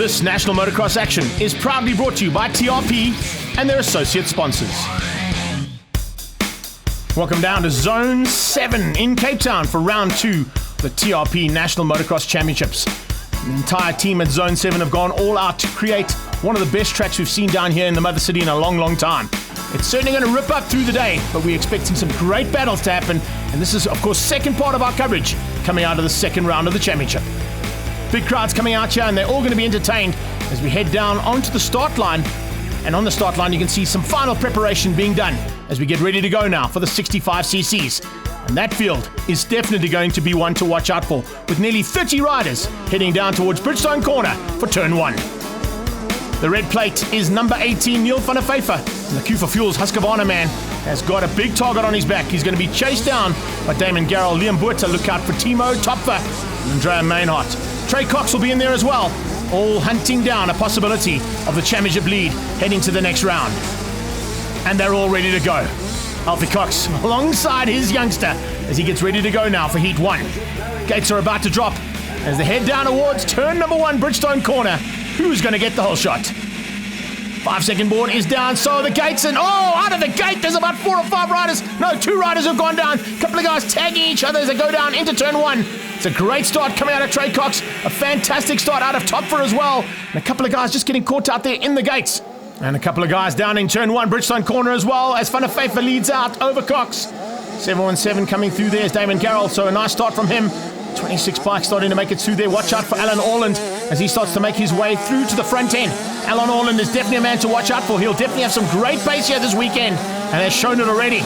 This national motocross action is proudly brought to you by TRP and their associate sponsors. Welcome down to Zone 7 in Cape Town for round 2 of the TRP National Motocross Championships. The entire team at Zone 7 have gone all out to create one of the best tracks we've seen down here in the Mother City in a long, long time. It's certainly going to rip up through the day, but we're expecting some great battles to happen, and this is, of course, second part of our coverage coming out of the second round of the championship. Big crowds coming out here, and they're all going to be entertained as we head down onto the start line. And on the start line, you can see some final preparation being done as we get ready to go now for the 65cc's. And that field is definitely going to be one to watch out for, with nearly 30 riders heading down towards Bridgestone Corner for turn 1. The red plate is number 18, Neil van der Vyver. And the Q for Fuels Husqvarna man has got a big target on his back. He's going to be chased down by Damon Garrell, Liam Buerta. Look out for Timo Topfer and Andrea Mainhardt. Trey Cox will be in there as well, all hunting down a possibility of the championship lead heading to the next round. And they're all ready to go. Alfie Cox alongside his youngster as he gets ready to go now for Heat 1. Gates are about to drop as they head down towards turn number 1, Bridgestone Corner. Who's going to get the whole shot? 5-second board is down, so are the gates, and out of the gate there's about 4 or 5 riders. No, 2 riders have gone down. A couple of guys tagging each other as they go down into turn 1. It's a great start coming out of Trey Cox. A fantastic start out of Topfer as well. And a couple of guys just getting caught out there in the gates. And a couple of guys down in turn 1, Bridgestone Corner as well, as Van der Vyver leads out over Cox. 717 coming through there is Damon Garrell, so a nice start from him. 26 bikes starting to make it through there. Watch out for Alan Orland as he starts to make his way through to the front end. Alan Orland is definitely a man to watch out for. He'll definitely have some great pace here this weekend, and has shown it already.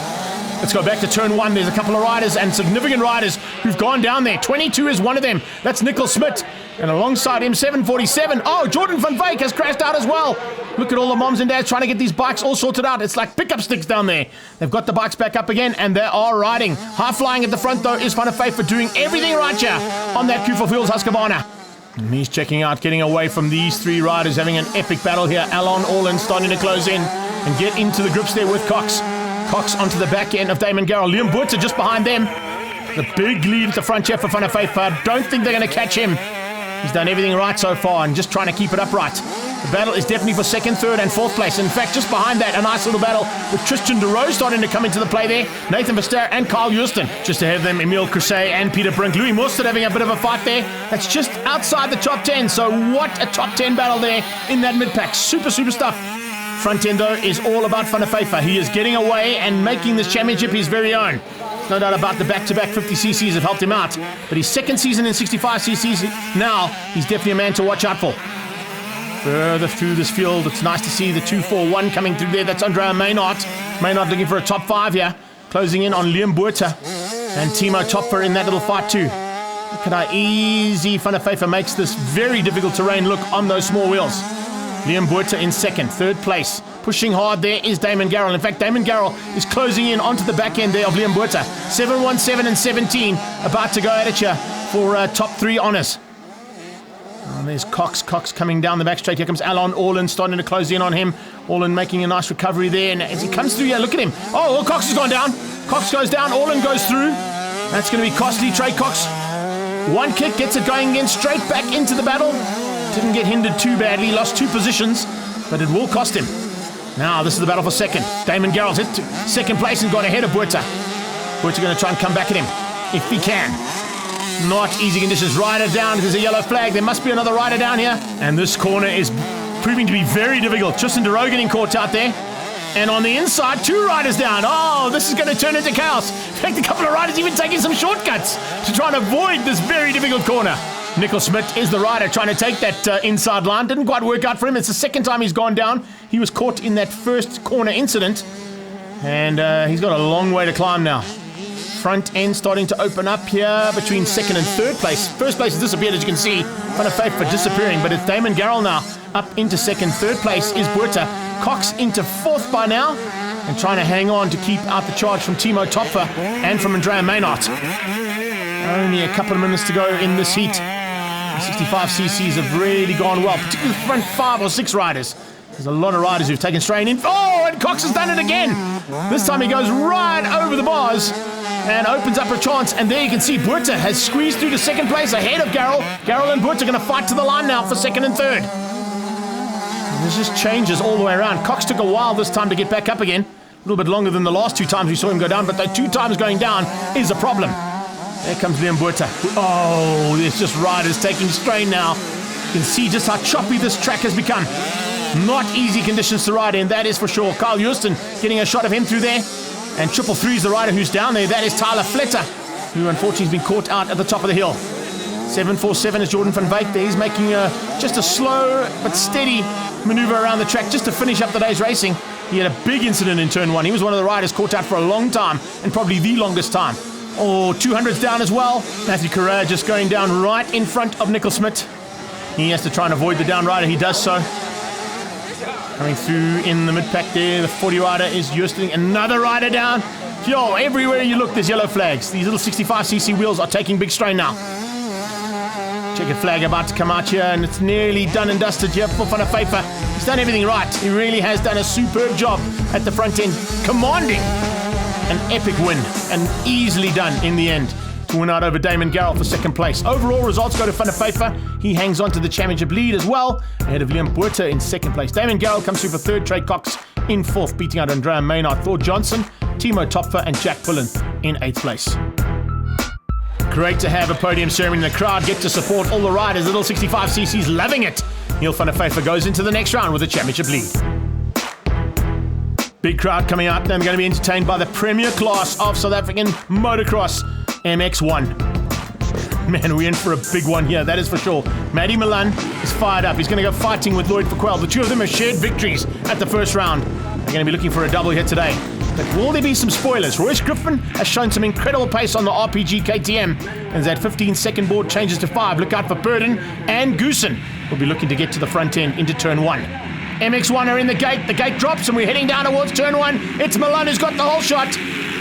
Let's go back to turn 1. There's a couple of riders and significant riders who've gone down there. 22 is one of them. That's Nickel Smit. And alongside him, 747. Jordan van Wyk has crashed out as well. Look at all the moms and dads trying to get these bikes all sorted out. It's like pickup sticks down there. They've got the bikes back up again, and they are riding. High flying at the front, though, is Van der Vyver doing everything right here on that Q for Fuels Husqvarna. And he's checking out, getting away from these 3 riders, having an epic battle here. Alan Orland starting to close in and get into the grips there with Cox. Cox onto the back end of Damon Garrell. Liam Buerta just behind them. The big lead at the front here for Van der Vyver. Don't think they're going to catch him. He's done everything right so far and just trying to keep it upright. The battle is definitely for 2nd, 3rd and 4th place. In fact, just behind that, a nice little battle with Tristan de Roo starting to come into the play there. Nathan Verster and Carl Houston. Just ahead of them, Emile Crusay and Peter Brink. Louis Mostert having a bit of a fight there. That's just outside the top 10. So what a top 10 battle there in that mid-pack. Super stuff. Front end, though, is all about Van der Vyver. He is getting away and making this championship his very own. No doubt about the back-to-back 50cc's have helped him out. But his second season in 65cc's now, he's definitely a man to watch out for. Further through this field, it's nice to see the 241 coming through there. That's Andrea Mainhardt. Mainhardt looking for a top 5 here. Closing in on Liam Buerta and Timo Topfer in that little fight too. Look at how easy Van der Vyver makes this very difficult terrain look on those small wheels. Liam Buerta in 2nd, 3rd place. Pushing hard there is Damon Garrell. In fact, Damon Garrell is closing in onto the back end there of Liam Buerta. 717 and 17 about to go at it here for top 3 honours. And there's Cox coming down the back straight. Here comes Alan Orland starting to close in on him. Orland making a nice recovery there. And as he comes through here, look at him. Cox has gone down. Cox goes down. Orland goes through. That's going to be costly. Trey Cox, one kick, gets it going again, straight back into the battle. Didn't get hindered too badly. Lost 2 positions, but it will cost him. Now, this is the battle for 2nd. Damon Garrell's hit to 2nd place and got ahead of Buerta. Buerta going to try and come back at him, if he can. Not easy conditions. Rider down. There's a yellow flag. There must be another rider down here. And this corner is proving to be very difficult. Tristan de Roo getting caught out there. And on the inside, 2 riders down. This is going to turn into chaos. In fact, a couple of riders even taking some shortcuts to try and avoid this very difficult corner. Nickel Smit is the rider trying to take that inside line. Didn't quite work out for him. It's the 2nd time he's gone down. He was caught in that first corner incident. And he's got a long way to climb now. Front end starting to open up here between 2nd and 3rd place. 1st place has disappeared, as you can see. Van der Vyver disappearing, but it's Damon Garrell now up into 2nd. 3rd place is Buerta. Cox into 4th by now and trying to hang on to keep out the charge from Timo Topfer and from Andrea Mainhardt. Only a couple of minutes to go in this heat. The 65cc's have really gone well, particularly the front 5 or 6 riders. There's a lot of riders who've taken strain in. And Cox has done it again. This time he goes right over the bars and opens up a chance. And there you can see Buerta has squeezed through to 2nd place ahead of Garrell. Garrell and Buerta are going to fight to the line now for 2nd and 3rd. This just changes all the way around. Cox took a while this time to get back up again. A little bit longer than the last 2 times we saw him go down, but the 2 times going down is a problem. There comes Liam Buerta. Oh, there's just riders taking strain now. You can see just how choppy this track has become. Not easy conditions to ride in, that is for sure. Kyle Houston getting a shot of him through there. And 333 is the rider who's down there. That is Tyler Fletter, who unfortunately has been caught out at the top of the hill. 747 is Jordan van Wyk there. He's making just a slow but steady maneuver around the track just to finish up the day's racing. He had a big incident in turn 1. He was one of the riders caught out for a long time, and probably the longest time. Oh, 200's down as well. Matthew Correa just going down right in front of Nickel Smith. He has to try and avoid the down rider. He does so. Coming through in the mid-pack there, the 40 rider is Houston. Another rider down. Yo, everywhere you look, there's yellow flags. These little 65cc wheels are taking big strain now. Checkered flag about to come out here, and it's nearly done and dusted here for Van der Vyver. He's done everything right. He really has done a superb job at the front end, commanding an epic win, and easily done in the end to win out over Damon Garrell for second place. Overall results go to Van der Vyver. He hangs on to the championship lead as well, ahead of Liam Buerta in second place. Damon Garrell comes through for third, Trey Cox in fourth, beating out Andrea Maynard, Thor Johnson, Timo Topfer, and Jack Pullen in eighth place. Great to have a podium ceremony. The crowd get to support all the riders. Little 65cc's loving it. Neil van der Vyver goes into the next round with a championship lead. Big crowd coming up. They're going to be entertained by the premier class of South African motocross, MX1. Man, we're in for a big one here, that is for sure. Maddie Milan is fired up. He's going to go fighting with Lloyd Verquel. The two of them have shared victories at the first round. They're going to be looking for a double here today. But will there be some spoilers? Royce Griffin has shown some incredible pace on the RPG KTM. And that 15-second board changes to 5. Look out for Burden and Goosen. We'll be looking to get to the front end into turn 1. MX1 are in the gate. The gate drops and we're heading down towards turn 1. It's Milan who's got the whole shot.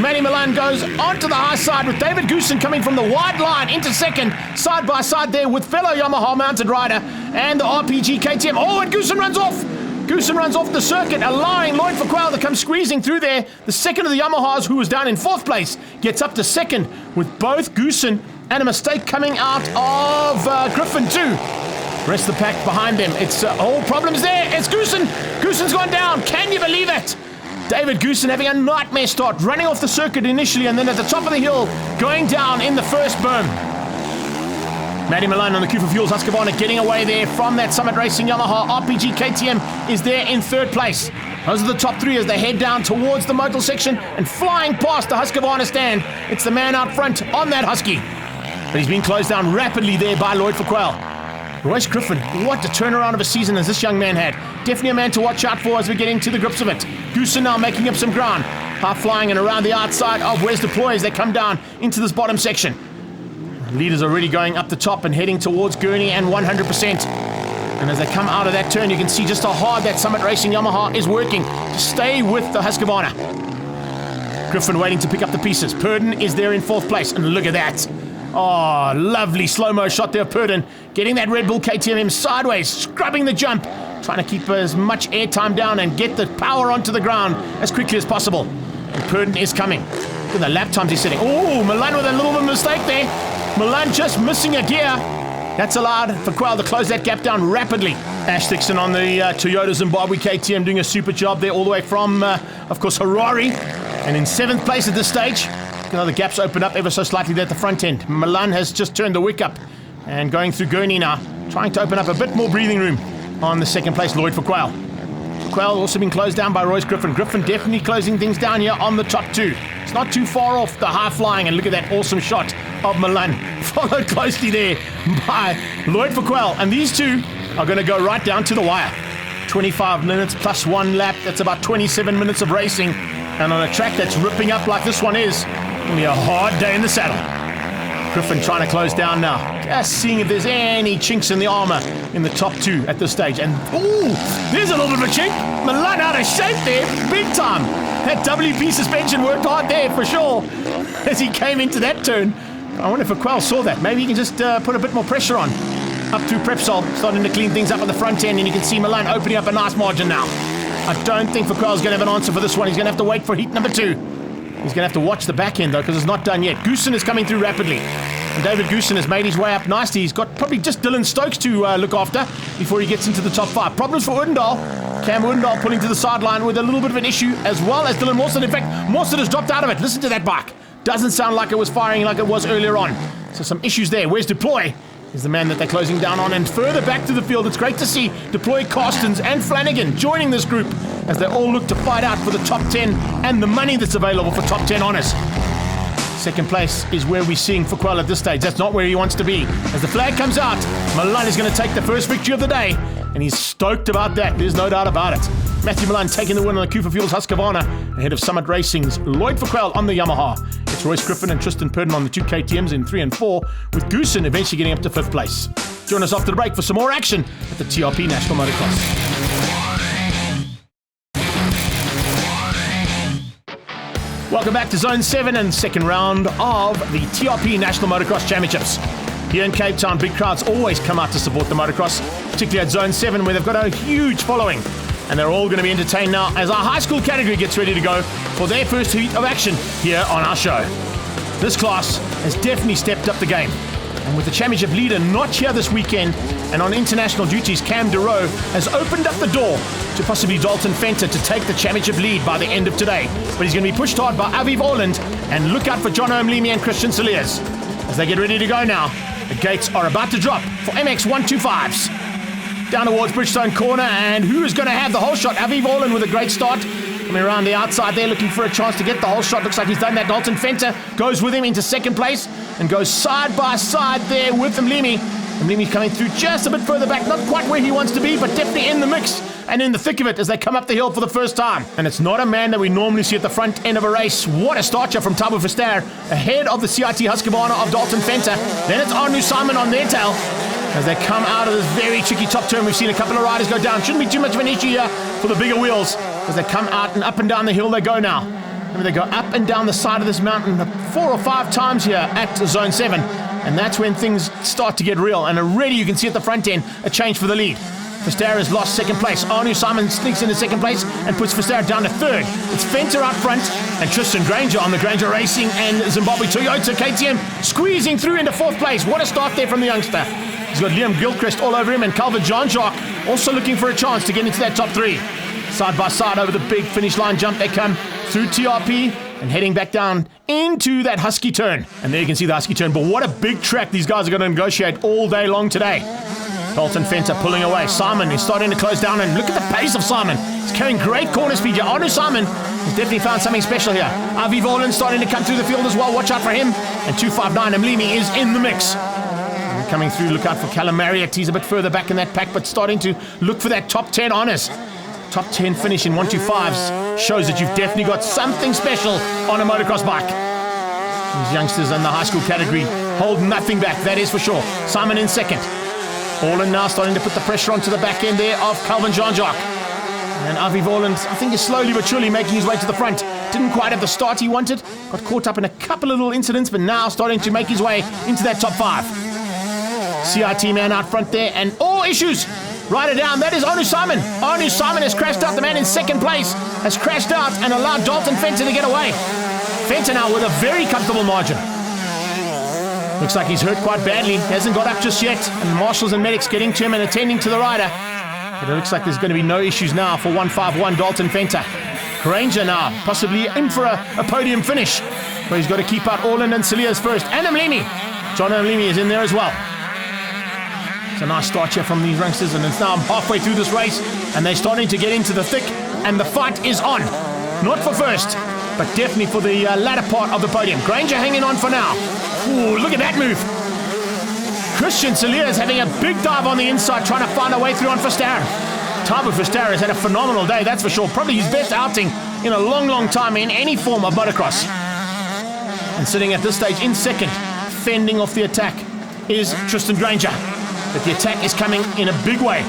Matty Milan goes onto the high side with David Goosen coming from the wide line into second. Side by side there with fellow Yamaha mounted rider and the RPG KTM. Oh, and Goosen runs off. Goosen runs off the circuit, allowing Lloyd Verquel to come squeezing through there. The second of the Yamahas, who was down in fourth place, gets up to second with both Goosen and a mistake coming out of Griffin too. Rest of the pack behind them. It's all problems there. It's Goosen. Goosen's gone down. Can you believe it? David Goosen having a nightmare start, running off the circuit initially and then at the top of the hill, going down in the first berm. Matty Milan on the Cooper Fuels Husqvarna getting away there from that Summit Racing Yamaha. RPG KTM is there in third place. Those are the top three as they head down towards the motor section and flying past the Husqvarna stand. It's the man out front on that Husky. But he's been closed down rapidly there by Lloyd Verquel. Royce Griffin, what a turnaround of a season as this young man had. Definitely a man to watch out for as we get into the grips of it. Goosen now making up some ground. Half flying and around the outside of Wes Deploy as they come down into this bottom section. Leaders already going up the top and heading towards Gurney and 100%. And as they come out of that turn, you can see just how hard that Summit Racing Yamaha is working to stay with the Husqvarna. Griffin waiting to pick up the pieces. Purden is there in fourth place, and look at that. Oh, lovely slow-mo shot there of Purden, getting that Red Bull KTM sideways, scrubbing the jump, trying to keep as much airtime down and get the power onto the ground as quickly as possible. And Purden is coming. Look at the lap times he's setting. Oh, Milan with a little bit of mistake there. Milan just missing a gear. That's allowed Verquel to close that gap down rapidly. Ash Dixon on the Toyota Zimbabwe KTM doing a super job there all the way from, of course, Harare. And in seventh place at this stage. The gaps open up ever so slightly there at the front end. Milan has just turned the wick up and going through Gurney now, trying to open up a bit more breathing room on the second place, Lloyd Verquel. Verquel also been closed down by Royce Griffin. Griffin definitely closing things down here on the top two. It's not too far off the high flying, and look at that awesome shot of Milan, followed closely there by Lloyd Verquel. And these two are going to go right down to the wire. 25 minutes plus one lap, that's about 27 minutes of racing. And on a track that's ripping up like this one is, it'll be a hard day in the saddle. Griffin trying to close down now. Just seeing if there's any chinks in the armor in the top two at this stage. And, ooh, there's a little bit of a chink. Milan out of shape there, big time. That WP suspension worked hard there for sure as he came into that turn. I wonder if Verquel saw that. Maybe he can just put a bit more pressure on. Up through Prepsol, starting to clean things up at the front end, and you can see Milan opening up a nice margin now. I don't think Verquel's going to have an answer for this one. He's going to have to wait for heat number 2. He's going to have to watch the back end, though, because it's not done yet. Goosen is coming through rapidly. And David Goosen has made his way up nicely. He's got probably just Dylan Stokes to look after before he gets into the top 5. Problems for Oudendal. Cam Oudendal pulling to the sideline with a little bit of an issue, as well as Dylan Mawson. In fact, Mawson has dropped out of it. Listen to that bike. Doesn't sound like it was firing like it was earlier on. So some issues there. Where's Deploy? Is the man that they're closing down on. And further back to the field, it's great to see Deploy, Carstens and Flanagan joining this group as they all look to fight out for the top 10 and the money that's available for top 10 honours. Second place is where we're seeing Fukwel at this stage. That's not where he wants to be. As the flag comes out, Milan is going to take the first victory of the day, and he's stoked about that. There's no doubt about it. Matthew Milan taking the win on the Cooper Fuels Husqvarna ahead of Summit Racing's Lloyd Fukwel on the Yamaha. It's Royce Griffin and Tristan Purdon on the 2 KTMs in 3 and 4, with Goosen eventually getting up to 5th place. Join us after the break for some more action at the TRP National Motocross. Welcome back to Zone 7 and second round of the TRP National Motocross Championships. Here in Cape Town, big crowds always come out to support the motocross, particularly at Zone 7 where they've got a huge following. And they're all going to be entertained now as our high school category gets ready to go for their first heat of action here on our show. This class has definitely stepped up the game. And with the championship leader not here this weekend and on international duties, Cam DeRoe has opened up the door to possibly Dalton Fenter to take the championship lead by the end of today. But he's going to be pushed hard by Aviv Orland, and look out for John O'Mlimi and Christian Saliers as they get ready to go now. The gates are about to drop for MX 125s. Down towards Bridgestone Corner, and who is going to have the whole shot? Aviv Orland with a great start. Coming around the outside there, looking for a chance to get the whole shot. Looks like he's done that. Dalton Fenter goes with him into second place and goes side by side there with Mlimi. Mlimi coming through just a bit further back. Not quite where he wants to be, but definitely in the mix and in the thick of it as they come up the hill for the first time. And it's not a man that we normally see at the front end of a race. What a start here from Thabo Verster ahead of the CIT Husqvarna of Dalton Fenter. Then it's Arnu Simon on their tail as they come out of this very tricky top turn. We've seen a couple of riders go down. Shouldn't be too much of an issue here for the bigger wheels as they come out and up and down the hill they go now. Remember, they go up and down the side of this mountain 4 or 5 times here at Zone 7. And that's when things start to get real. And already you can see at the front end a change for the lead. Verster has lost second place. Arnu Simon sneaks into second place and puts Verster down to third. It's Fenter out front and Tristan Granger on the Granger Racing and Zimbabwe Toyota KTM squeezing through into fourth place. What a start there from the youngster. He's got Liam Gilchrist all over him, and Calvin Jean-Jacques also looking for a chance to get into that top 3. Side by side over the big finish line jump they come through TRP and heading back down into that Husky turn. And there you can see the Husky turn, but what a big track these guys are going to negotiate all day long today. Dalton Fenter pulling away. Simon is starting to close down, and look at the pace of Simon. He's carrying great corner speed here. Arnu Simon has definitely found something special here. Aviv Orland starting to come through the field as well. Watch out for him. And 259 Mlimi is in the mix. And coming through, look out for Callum Marriott. He's a bit further back in that pack, but starting to look for that top 10 honours. Top 10 finish in 125s shows that you've definitely got something special on a motocross bike. These youngsters in the high school category hold nothing back, that is for sure. Simon in second. Orland now starting to put the pressure onto the back end there of Calvin Jean-Jacques. And Aviv Orland, I think, is slowly but surely making his way to the front. Didn't quite have the start he wanted. Got caught up in a couple of little incidents, but now starting to make his way into that top 5. CIT man out front there, and all issues. Rider down, that is Arnu Simon. Arnu Simon has crashed out. The man in second place has crashed out and allowed Dalton Fenter to get away. Fenter now with a very comfortable margin. Looks like he's hurt quite badly. Hasn't got up just yet. And marshals and medics getting to him and attending to the rider. But it looks like there's going to be no issues now for 151 Dalton Fenter. Granger now possibly in for a podium finish. But he's got to keep out Orland and Saliers first. And Mlimi. John Mlimi is in there as well. It's a nice start here from these youngsters, and it's now halfway through this race, and they're starting to get into the thick, and the fight is on. Not for first, but definitely for the latter part of the podium. Granger hanging on for now. Ooh, look at that move. Christian Saliers having a big dive on the inside, trying to find a way through on Verster. Thabo Verster has had a phenomenal day, that's for sure. Probably his best outing in a long, long time in any form of motocross. And sitting at this stage in second, fending off the attack, is Tristan Granger. But the attack is coming in a big way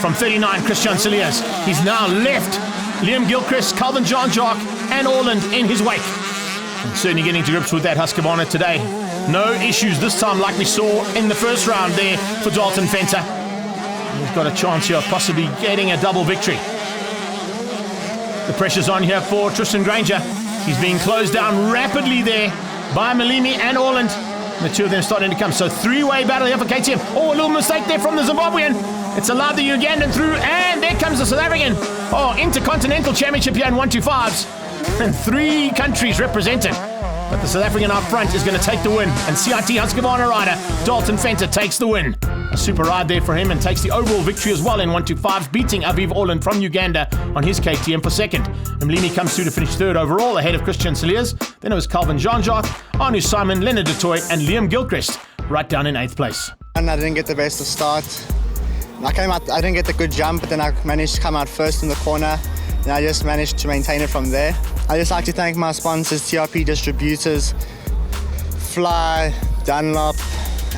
from 39, Christian Saliers. He's now left Liam Gilchrist, Calvin Jean-Jacques, and Orland in his wake. And certainly getting to grips with that Husqvarna today. No issues this time like we saw in the first round there for Dalton Fenter. We've got a chance here of possibly getting a double victory. The pressure's on here for Tristan Granger. He's being closed down rapidly there by Mlimi and Orland. The two of them starting to come. So three-way battle here for KTM. Oh, a little mistake there from the Zimbabwean. It's allowed the Ugandan through, and there comes the South African. Oh, Intercontinental Championship here in 125s. And 3 countries represented. But the South African up front is going to take the win. And CIT Husqvarna rider Dalton Fenter takes the win. A super ride there for him and takes the overall victory as well in 125s, beating Aviv Orland from Uganda on his KTM for second. Mlimi comes through to finish third overall ahead of Christian Saliers. Then it was Calvin Jean-Jacques, Arnu Simon, Leonard Dutoy and Liam Gilchrist right down in 8th place. And I didn't get the best of start. I came out, I didn't get the good jump, but then I managed to come out first in the corner. And I just managed to maintain it from there. I just like to thank my sponsors, TRP distributors, Fly, Dunlop,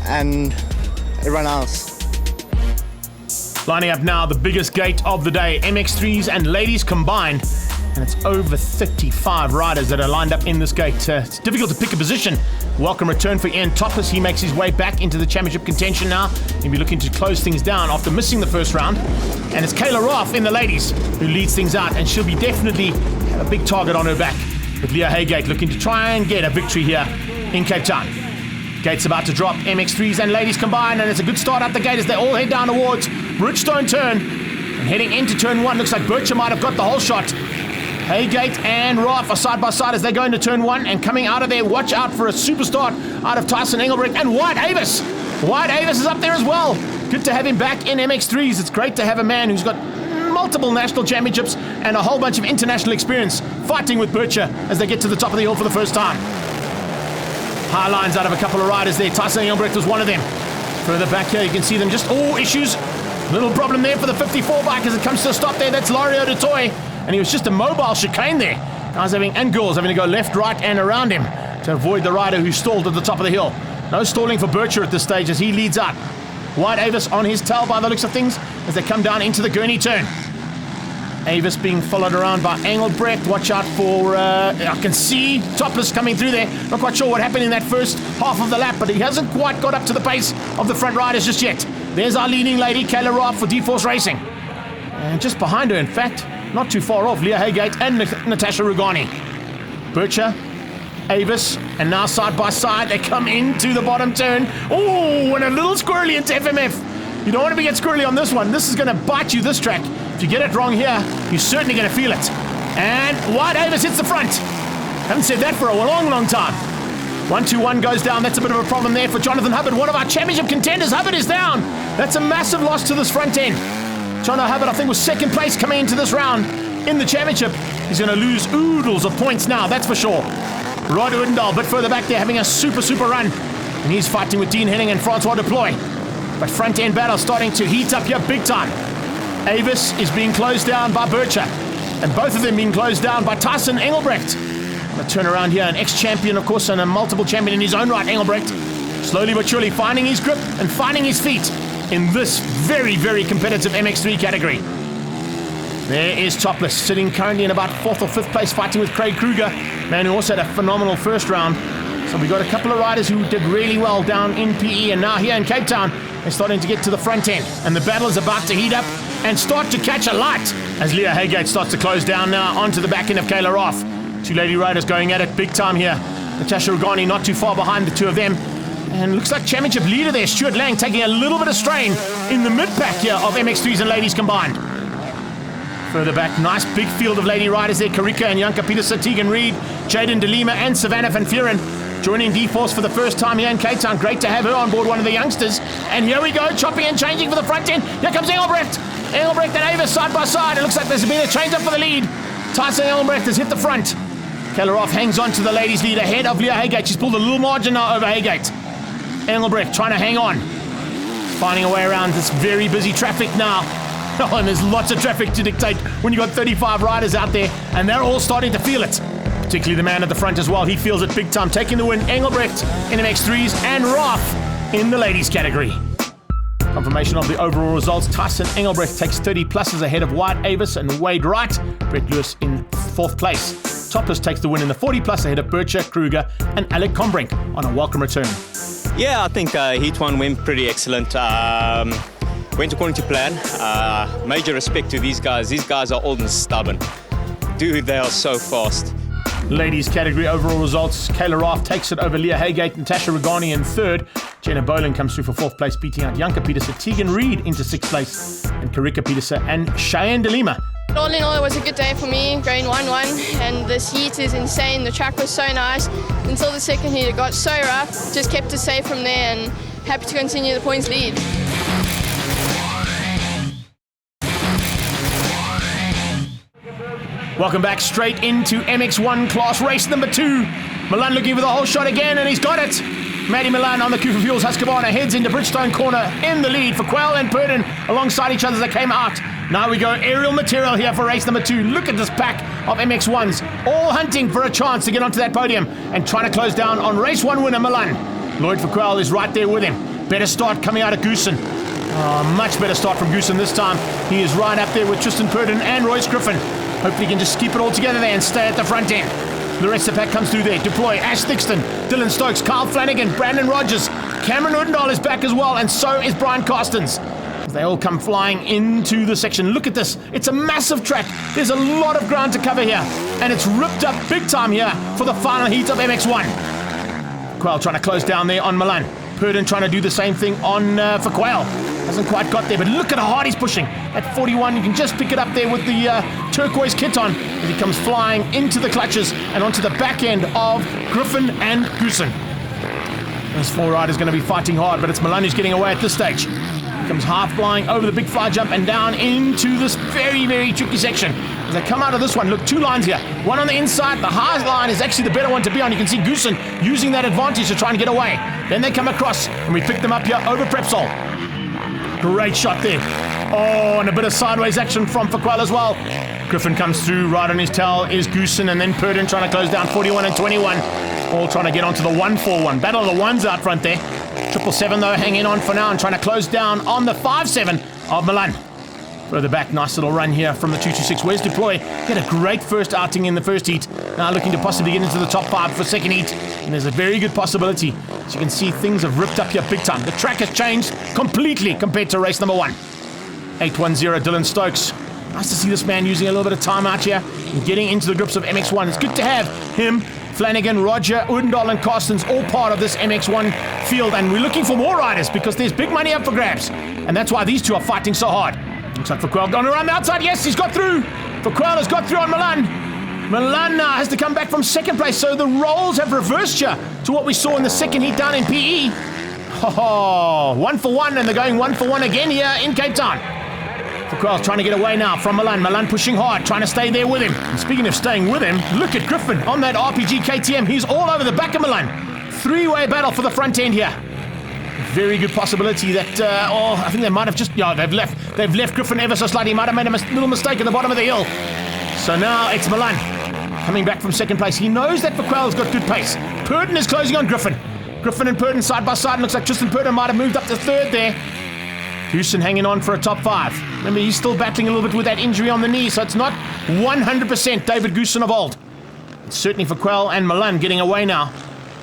and everyone else. Lining up now, the biggest gate of the day, MX3s and ladies combined. And it's over 35 riders that are lined up in this gate. It's difficult to pick a position. Welcome return for Ian Topless. He makes his way back into the championship contention now. He'll be looking to close things down after missing the first round. And it's Kayla Roth in the ladies who leads things out, and she'll be definitely have a big target on her back. With Leah Haygate looking to try and get a victory here in Cape Town. Gate's about to drop, MX3s and ladies combined, and it's a good start out the gate as they all head down towards Bridgestone turn. And heading into turn 1, looks like Bircher might have got the whole shot. Haygate and Roth are side by side as they go into turn 1, and coming out of there, watch out for a super start out of Tyson Engelbrecht and Wyatt Avis. Wyatt Avis is up there as well. Good to have him back in MX3s. It's great to have a man who's got multiple national championships and a whole bunch of international experience fighting with Bircher as they get to the top of the hill for the first time. High lines out of a couple of riders there. Tyson Engelbrecht was one of them. Further back here, you can see them just all issues. Little problem there for the 54 bike as it comes to a stop there. That's Lario de Toy. And he was just a mobile chicane there. Guys and girls having to go left, right, and around him to avoid the rider who stalled at the top of the hill. No stalling for Bircher at this stage as he leads out. Wyatt Avis on his tail by the looks of things as they come down into the Gurney turn. Avis being followed around by Engelbrecht. Watch out for, I can see Topless coming through there. Not quite sure what happened in that first half of the lap, but he hasn't quite got up to the pace of the front riders just yet. There's our leading lady, Kayla Roth for D-Force Racing. And just behind her, in fact, not too far off, Leah Haygate and Natasha Rugani. Bircher, Avis, and now side by side, they come into the bottom turn. Oh, and a little squirrely into FMF. You don't want to get squirrely on this one. This is going to bite you, this track. If you get it wrong here, you're certainly going to feel it. And Wyatt Avis hits the front. Haven't said that for a long, long time. 1-2-1 goes down. That's a bit of a problem there for Jonathan Hubbard, one of our championship contenders. Hubbard is down. That's a massive loss to this front end. Jonathan Hubbard, I think, was second place coming into this round in the championship. He's going to lose oodles of points now, that's for sure. Rod Udendahl, a bit further back there, having a super run. And he's fighting with Dean Henning and Francois Deploy. But front end battle starting to heat up here big time. Avis is being closed down by Bircher. And both of them being closed down by Tyson Engelbrecht. A turn around here, an ex-champion, of course, and a multiple champion in his own right, Engelbrecht. Slowly but surely finding his grip and finding his feet in this very, very competitive MX3 category. There is Topless, sitting currently in about 4th or 5th place, fighting with Craig Kruger, man who also had a phenomenal first round. So we got a couple of riders who did really well down in PE, and now here in Cape Town, they're starting to get to the front end. And the battle is about to heat up and start to catch a light as Leah Haygate starts to close down now onto the back end of Kayla Roth. Two lady riders going at it big time here. Natasha Rugani not too far behind the two of them. And looks like championship leader there, Stuart Lang, taking a little bit of strain in the mid-pack here of MX3s and ladies combined. Further back, nice big field of lady riders there. Karika and Janka Petersen, Tegan Reed, Jaden DeLima and Savannah Van Vuren joining D-Force for the first time here in Cape Town. Great to have her on board, one of the youngsters. And here we go, chopping and changing for the front end. Here comes Engelbrecht. Engelbrecht and Avis side by side. It looks like there's been a change up for the lead. Tyson Engelbrecht has hit the front. Kayla Roth hangs on to the ladies' lead ahead of Leah Haygate. She's pulled a little margin now over Haygate. Engelbrecht trying to hang on. Finding a way around this very busy traffic now. Oh, and there's lots of traffic to dictate when you've got 35 riders out there, and they're all starting to feel it. Particularly the man at the front as well. He feels it big time, taking the win. Engelbrecht in MX3s and Roth in the ladies category. Confirmation of the overall results. Tyson Engelbrecht takes 30 pluses ahead of Wyatt Avis and Wade Wright. Brett Lewis in 4th place. Topless takes the win in the 40 plus ahead of Bircher, Kruger and Alec Combrink on a welcome return. Yeah, I think Heat 1 went pretty excellent. Went according to plan. Major respect to these guys. These guys are old and stubborn. Dude, they are so fast. Ladies category overall results. Kayla Raft takes it over Leah Haygate, Natasha Regani in third. Jenna Boland comes through for fourth place, beating out Janka Petersen, Tegan Reid into sixth place, and Karika Petersen and Cheyenne De Lima. All in all, it was a good day for me, going 1-1, and this heat is insane. The track was so nice until the second heat. It got so rough, just kept us safe from there, and happy to continue the points lead. Welcome back straight into MX1 class race number 2. Milan looking for the whole shot again, and he's got it. Maddie Milan on the Cooper Fuels Husqvarna heads into Bridgestone corner in the lead for Quayle and Purdon alongside each other as they came out. Now we go aerial material here for race number 2. Look at this pack of MX1s, all hunting for a chance to get onto that podium and trying to close down on race 1 winner Milan. Lloyd for Quayle is right there with him. Better start coming out of Goosen. Much better start from Goosen this time. He is right up there with Tristan Purdon and Royce Griffin. Hopefully he can just keep it all together there and stay at the front end. The rest of the pack comes through there. Deploy, Ash Thixton, Dylan Stokes, Kyle Flanagan, Brandon Rogers, Cameron Udendahl is back as well, and so is Brian Carstens. They all come flying into the section. Look at this. It's a massive track. There's a lot of ground to cover here, and it's ripped up big time here for the final heat of MX1. Quayle trying to close down there on Milan. Purdon trying to do the same thing on for Quayle. Hasn't quite got there, but look at how hard he's pushing. At 41, you can just pick it up there with the turquoise kit on as he comes flying into the clutches and onto the back end of Griffin and Goosen. Those 4 riders going to be fighting hard, but it's Milan who's getting away at this stage. He comes half flying over the big fly jump and down into this very, very tricky section. As they come out of this one, look, 2 lines here. One on the inside, the high line is actually the better one to be on. You can see Goosen using that advantage to try and get away. Then they come across, and we pick them up here over Prepsol. Great shot there. Oh, and a bit of sideways action from Quayle as well. Griffin comes through, right on his tail is Goosen, and then Purdon trying to close down 41 and 21. All trying to get onto the 141. Battle of the ones out front there. 777 though hanging on for now and trying to close down on the 57 of Milan. Further back, nice little run here from the 226. Where's Deploy? He had a great first outing in the first heat. Now looking to possibly get into the top 5 for second heat. And there's a very good possibility. As you can see, things have ripped up here big time. The track has changed completely compared to race number 1. 810 Dylan Stokes. Nice to see this man using a little bit of time out here and getting into the grips of MX1. It's good to have him, Flanagan, Roger, Udendahl and Carstens all part of this MX1 field. And we're looking for more riders because there's big money up for grabs. And that's why these two are fighting so hard. Looks like Quayle going around the outside. Yes, he's got through. Quayle has got through on Milan. Milan now has to come back from second place. So the roles have reversed here to what we saw in the second heat down in PE. Oh, 1 for 1, and they're going 1 for 1 again here in Cape Town. Quayle's trying to get away now from Milan. Milan pushing hard, trying to stay there with him. And speaking of staying with him, look at Griffin on that RPG KTM. He's all over the back of Milan. 3-way battle for the front end here. Very good possibility that, I think they might have just, they've left Griffin ever so slightly. He might have made a little mistake at the bottom of the hill. So now it's Milan coming back from second place. He knows that Quayle's got good pace. Purdon is closing on Griffin. Griffin and Purdon side by side. Looks like Tristan Purdon might have moved up to third there. Goosen hanging on for a top 5. Remember, he's still battling a little bit with that injury on the knee, so it's not 100% David Goosen of old. It's certainly for Quayle and Milan getting away now.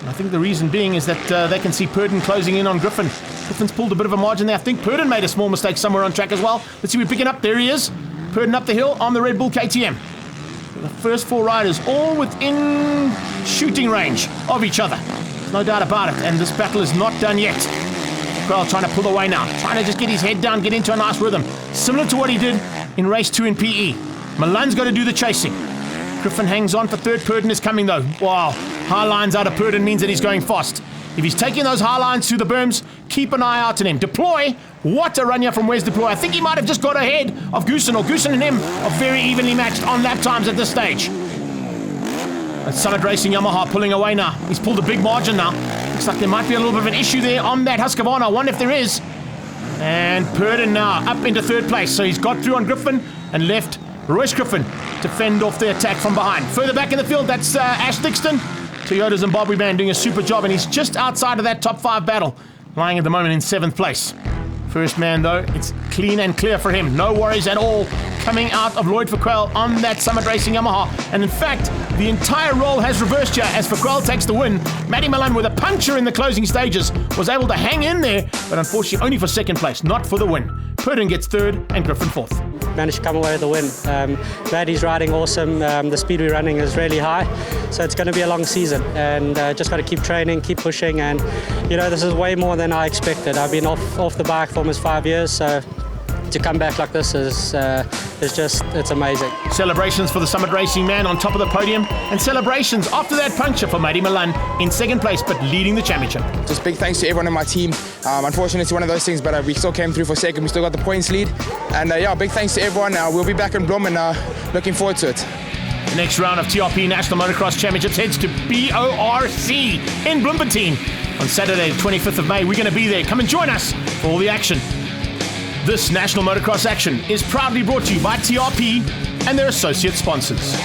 And I think the reason being is that they can see Purdon closing in on Griffin. Griffin's pulled a bit of a margin there. I think Purdon made a small mistake somewhere on track as well. Let's see, we're picking up. There he is. Purdon up the hill on the Red Bull KTM. The first 4 riders all within shooting range of each other. No doubt about it. And this battle is not done yet. Quayle trying to pull away now. Trying to just get his head down, get into a nice rhythm. Similar to what he did in race 2 in PE. Milan's got to do the chasing. Griffin hangs on for third. Purdon is coming though. Wow. High lines out of Purdon means that he's going fast. If he's taking those high lines through the berms, keep an eye out on him. Deploy. What a run here from Wes Deploy. I think he might have just got ahead of Goosen, or Goosen and him are very evenly matched on lap times at this stage. That's Summit Racing Yamaha pulling away now. He's pulled a big margin now. Looks like there might be a little bit of an issue there on that Husqvarna. I wonder if there is. And Purdon now up into third place. So he's got through on Griffin and left Royce Griffin to fend off the attack from behind. Further back in the field, that's Ash Thixton. Toyota Zimbabwe man doing a super job, and he's just outside of that top 5 battle, lying at the moment in 7th place. First man though, it's clean and clear for him. No worries at all coming out of Lloyd for Quayle on that Summit Racing Yamaha. And in fact, the entire role has reversed here as Quayle takes the win. Maddie Milan, with a puncture in the closing stages, was able to hang in there, but unfortunately only for second place, not for the win. Purdon gets third and Griffin fourth. managed to come away with the win. Maddie's riding awesome. The speed we're running is really high, so it's going to be a long season, and just got to keep training, keep pushing, and this is way more than I expected. I've been off the bike for almost 5 years, so to come back like this is it's amazing. Celebrations for the Summit Racing man on top of the podium, and celebrations after that puncture for Maddie Milan in second place but leading the championship. Just big thanks to everyone in my team. Unfortunately, it's one of those things, but we still came through for second. We still got the points lead, and big thanks to everyone. We'll be back in Bloem, and looking forward to it. The next round of TRP National Motocross Championships heads to BORC in Bloemfontein on Saturday, the 25th of May. We're going to be there. Come and join us for all the action. This National Motocross action is proudly brought to you by TRP and their associate sponsors.